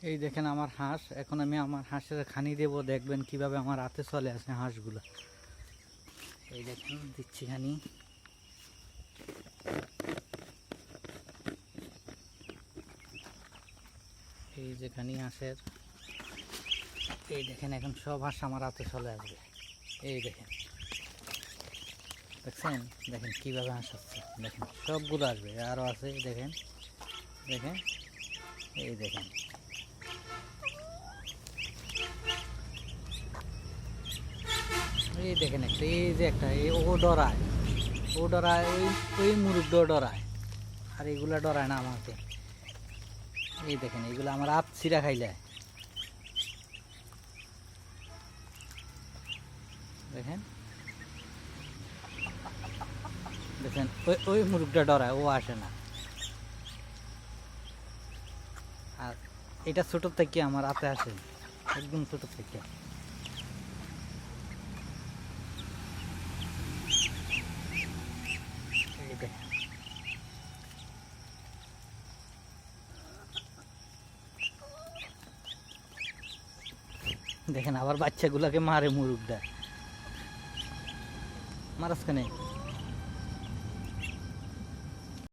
এই দেখেন আমার হাঁস। এখন আমি আমার হাঁসের খানি দেব, দেখবেন কিভাবে আমার হাতে চলে আসে হাঁসগুলো। এই দেখেন দিচ্ছি খানি। এই যে খানি হাঁসের। এই দেখেন এখন সব হাঁস আমার হাতে চলে আসবে। এই দেখেন, দেখছেন? দেখেন কিভাবে হাঁস আসছে, দেখেন সবগুলো আসবে, আরও আছে দেখেন। দেখেন, এই দেখেন, এই দেখেন একটা, এই যে একটা, ও ডরায়, ও ডরায়, ওই মুরুব্ব ডরায়, আর এগুলা ডরায় না আমাকে। এই দেখেন এগুলো আমার হাত ছিঁড়া খাইলে। দেখেন, দেখেন ওই মুরুব্বটা ডরায়, ও আসে না। আর এটা ছোটোর থেকে আমার হাতে আসে, একদম ছোটোর থেকে। এই দেখেন, দেখেন আবার বাচ্চাগুলাকে মারে মুরুব্বটা। মারাস কেন?